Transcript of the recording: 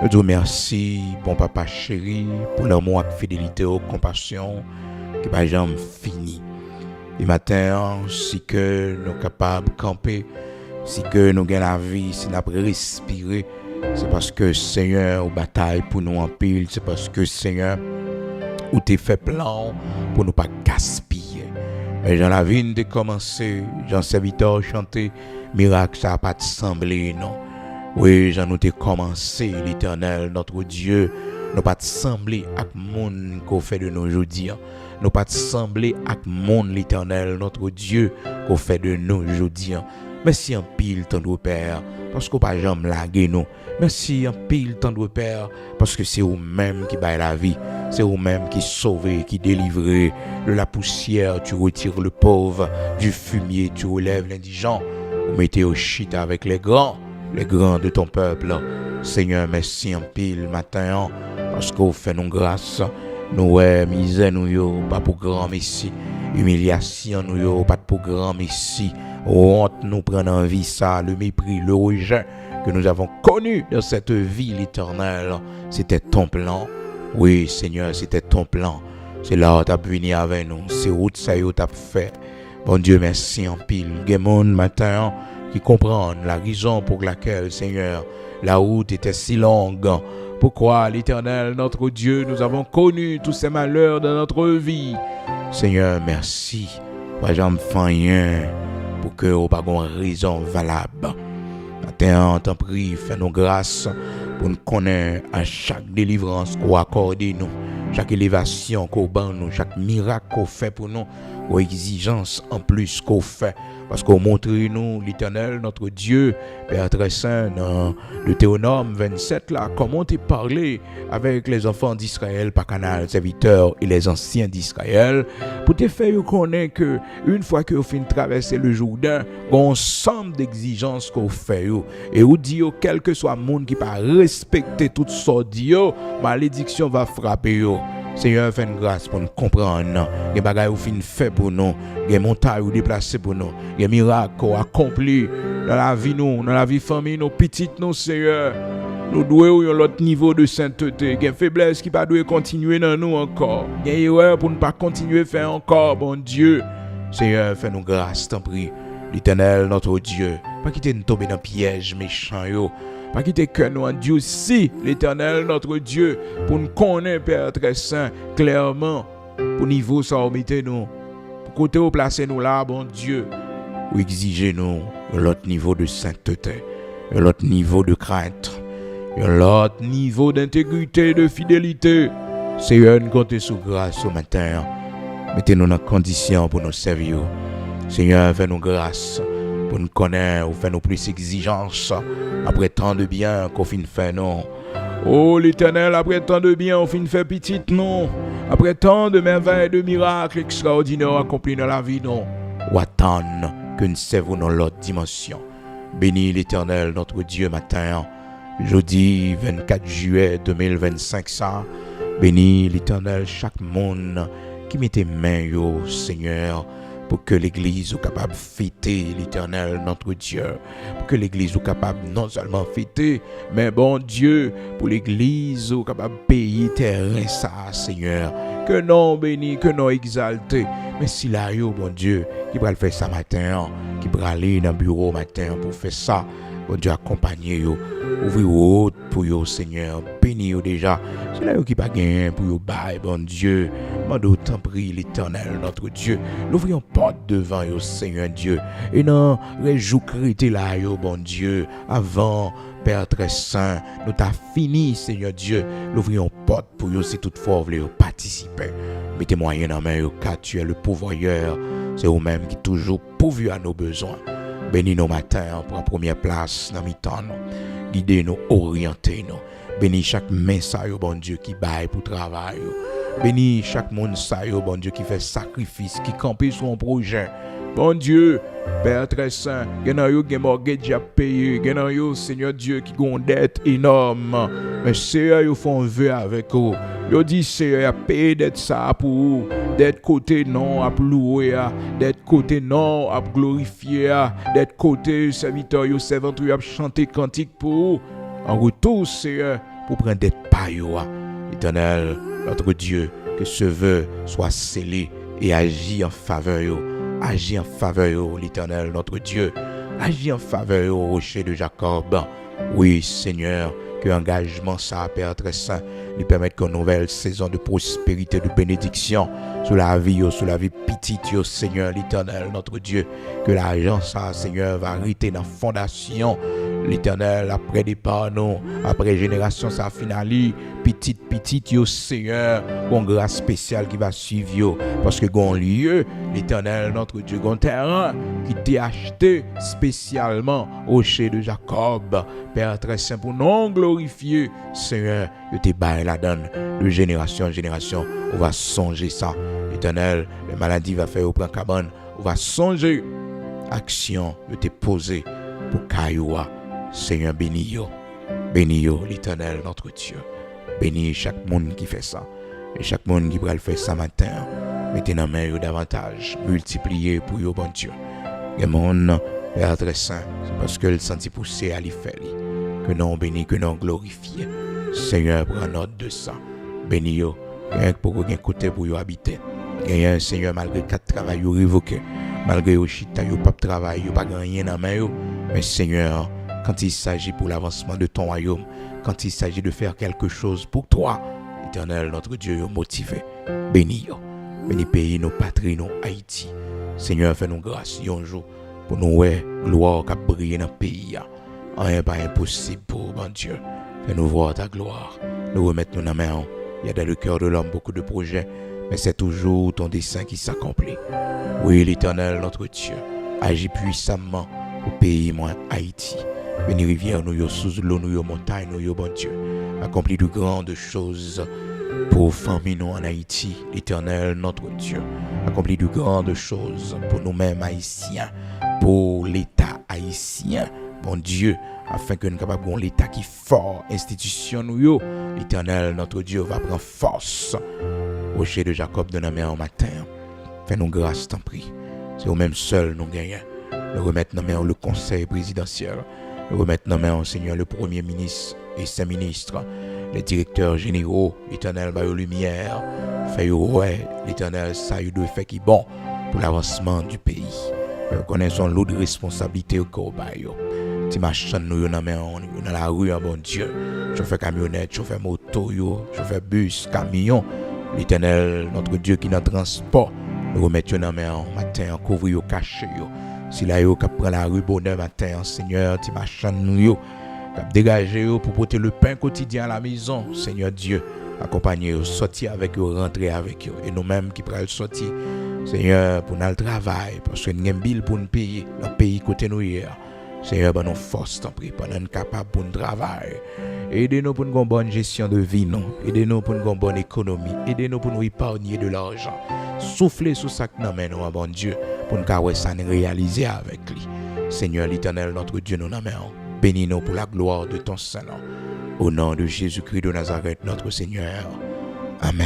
Nous disons merci, bon papa chéri, pour l'amour et la fidélité, la compassion, qui n'a jamais fini. Et matin, si que nous sommes capables de camper, si que nous avons la vie, si nous avons respiré, c'est parce que Seigneur, au bataille pour nous en pile, c'est parce que Seigneur, ou t'es fait plan pour nous pas gaspiller. Mais dans la vie, nous avons commencé, Jean serviteur chanté, miracle, ça n'a pas semblé, non. Oui, j'en ai commencé, l'Éternel, notre Dieu, nous pas semblé à monde qu'on fait de nous aujourd'hui. Nous pas semblé à monde, l'Éternel, notre Dieu, qu'on fait de nous aujourd'hui. Merci en pile, tendre Père, parce qu'on pas jamais lagué nous. Merci en pile, tendre Père, parce que c'est vous-même qui baille la vie. C'est vous-même qui sauvez, qui délivrez. De la poussière, tu retires le pauvre. Du fumier, tu relèves l'indigent. Vous mettez au shit avec les grands de ton peuple. Seigneur, merci en pile matin, parce que vous faites nous grâce. Nous, misère, nous, pas pour grand messie. Humiliation, nous, pas pour grand messie. Honte, nous prendre en vie ça, le mépris, le rejet que nous avons connu dans cette vie, l'Éternel. C'était ton plan. Oui, Seigneur, c'était ton plan. C'est là où tu as venu avec nous. C'est où ça tu as fait. Bon Dieu, merci en pile. Gémon, matin, qui comprennent la raison pour laquelle, Seigneur, la route était si longue. Pourquoi, l'Éternel, notre Dieu, nous avons connu tous ces malheurs dans notre vie. Seigneur, merci. Moi, j'en fais rien pour que nous n'ayons pas raison valable. Matin, t'en prie, fais-nous grâce pour nous connaître à chaque délivrance qu'on accorde nous, chaque élévation qu'on bat nous, chaque miracle qu'on fait pour nous, ou exigence en plus qu'on fait. Parce qu'on montre nous, l'Éternel, notre Dieu, Père très saint, dans Deutéronome 27, là, comment tu parlé avec les enfants d'Israël par canal serviteurs et les anciens d'Israël, pour te faire connaître que une fois que vous finissez de traverser le Jourdain, on ensemble d'exigences qu'on fait, et vous dit, quel que soit le monde qui pas respecter toute sorte, malédiction va frapper. Seigneur, fais une grâce pour nous comprendre. Les bagages ou fin fait pour nous, les montagnes ou déplacées pour nous, les miracles accomplis dans la vie nous, dans la vie famille, nos petites nous, Seigneur. Nous devons avoir l'autre niveau de sainteté, des faiblesses qui pas doivent continuer dans nous encore. Des erreurs pour ne pas continuer à faire encore, bon Dieu. Seigneur, fais nous grâce, t'en prie. L'Éternel, notre Dieu, pas quitter nous tomber dans le piège méchant, yo. Pas quitter que nous en Dieu si l'Éternel notre Dieu pour nous connaître Père très saint clairement pour niveau ça mettez nous pour côté où placer nous là bon Dieu ou exiger nous l'autre niveau de sainteté l'autre niveau de crainte l'autre niveau d'intégrité de fidélité. Seigneur, nous comptons sous grâce ce matin. Mettez-nous dans condition pour nous servir. Seigneur, fais-nous grâce pour nous connaître ou faire-nous plus exigences après tant de bien qu'on finit fait non. Oh l'Éternel, après tant de bien on finit fait petite non. Après tant de merveilles, de miracles extraordinaires accomplis dans la vie non. Ou attendre que nous servons dans l'autre dimension. Bénis l'Éternel notre Dieu matin. Jeudi 24 juillet 2025 ça. Bénis l'Éternel chaque monde qui met tes mains yo Seigneur. Pour que l'Église soit capable de fêter l'Éternel, notre Dieu. Pour que l'Église soit capable non seulement de fêter, mais bon Dieu, pour l'Église soit capable de payer terrain ça, Seigneur. Que non béni, que non exalté. Mais si là, bon Dieu, qui va le faire ça matin, qui va aller dans le bureau matin pour faire ça, bon Dieu, accompagner yo. Ouvrir haute pour yo, Seigneur. Béni yo déjà. C'est là qui pas gagné pour yo bail, bon Dieu. Mande t'en prie l'Éternel, notre Dieu. L'ouvrions porte devant yo, Seigneur Dieu. Et non, réjouis là yo, bon Dieu. Avant, Père très saint, nous t'a fini, Seigneur Dieu. L'ouvrions porte pour yo, si toutefois vous voulez participer. Mettez moyen dans main yo, car tu es le pourvoyeur. C'est vous-même qui toujours pourvu à nos besoins. Bénis nos matins, prends première place dans mi-temps. Guidez-nous, orientez-nous. Bénis chaque main, ça, yo, bon Dieu, qui baille pour travail. Bénis chaque monde, ça, yo, bon Dieu, qui fait sacrifice, qui campe sur un projet. Bon Dieu, Père très saint, genan yo gen mortgage à payer, genan yo Seigneur Dieu qui gon dette énorme. Mais Seigneur yo font vœu avec vous. Yo dit Seigneur a payer dette ça pour vous. D'être côté non à louer, d'être côté non à glorifier, d'être côté serviteur yo servant yo a chanter cantique pour vous. En retour Seigneur, pour prendre des pas. L'Éternel, notre Dieu, que ce vœu soit scellé et agit en faveur. Agis en faveur, l'Éternel, notre Dieu. Agis en faveur au rocher de Jacob. Oui, Seigneur, que l'engagement, ça, Père très saint, lui permette qu'une nouvelle saison de prospérité, de bénédiction sur la vie petite, Seigneur, l'Éternel, notre Dieu. Que l'argent, ça, Seigneur, va arrêter dans la fondation. L'Éternel, après départ, nous, après génération, ça finale, petite, Seigneur, une grâce spéciale qui va suivre, parce que un lieu, l'Éternel, notre Dieu, un terrain qui t'est acheté spécialement au rocher de Jacob, Père très saint, pour non glorifier, Seigneur, que t'es bail la donne, de génération en génération, on va songer ça, l'Éternel, les maladies va faire au plan cabane, on va songer, action, de t'es posé pour Kayoua. Seigneur, bénis l'Éternel, notre Dieu. Bénis chaque monde qui fait ça. Et chaque monde qui va le faire ça matin. Mettez dans main davantage. Multipliez pour vous, bon Dieu. Le monde, Père très saint, c'est parce que le senti poussé à l'y faire. Que nous bénis, que nous glorifions. Seigneur, prends note de ça. Bénis vous. Pour vous côté pour vous habiter. Et Seigneur, malgré 4 travail révoqués. Malgré vous chita, vous pas de travail, vous pas gagné dans main. Mais Seigneur, quand il s'agit pour l'avancement de ton royaume, quand il s'agit de faire quelque chose pour toi, Éternel, notre Dieu, motivé. Bénis pays, nos patries, nos Haïti. Seigneur, fais-nous grâce un jour pour nous gloire qui brille dans le pays. Rien pas impossible pour bon Dieu. Fais-nous voir ta gloire. Nous remettons dans la main. Il y a dans le cœur de l'homme beaucoup de projets, mais c'est toujours ton dessein qui s'accomplit. Oui, l'Éternel, notre Dieu, agis puissamment au pays, moi, Haïti. Bénis rivière, nous, sous l'eau, nous, montagne, nous, bon Dieu. Accomplis de grandes choses pour famille, nous, en Haïti, l'Éternel, notre Dieu. Accomplis de grandes choses pour nous-mêmes, Haïtiens, pour l'État haïtien, bon Dieu, afin que nous soyons capables l'État qui est fort, institution, nous, l'Éternel, notre Dieu, va prendre force. Rocher de Jacob de la mer au matin. Fais-nous grâce, t'en prie. C'est au même seul nous gagnons. Nous remettons dans main le conseil présidentiel. Nous remettons dans main, Seigneur, le premier ministre et ses ministres, les directeurs généraux, l'Éternel va aux lumières. Fais l'Éternel, ça y doit faire qui bon pour l'avancement du pays. Nous connaissons l'autre responsabilité au Corbayo. Si machin nous dans la rue, bon Dieu, chauffeur camionnette, chauffeur moto, chauffeur bus, camion, l'Éternel, notre Dieu qui est dans le transport, nous remettons dans main matin, couvrir, cacher. Si là, vous prend la rue bonheur matin, Seigneur, si machin nous, dégager pour porter le pain quotidien à la maison, Seigneur Dieu, accompagner, sortir avec eux, rentrer avec eux, et nous-mêmes qui prenons sortir, Seigneur, pour nous le travail, parce que nous avons un bill pour nous payer, dans le pays côté nous hier. Seigneur, ben nous force, t'en prie, pendant nous capables pour nous travailler. Aidez-nous pour une bonne gestion de vie, non. Aidez-nous pour une bonne économie. Aidez-nous pour nous épargner de l'argent. Soufflez sous ça que nous menons, bon Dieu, pour nous carrer ça nous réaliser avec lui. Seigneur l'Éternel, notre Dieu, nous menons. Bénis-nous pour la gloire de ton Saint-Nom. Au nom de Jésus-Christ de Nazareth, notre Seigneur. Amen.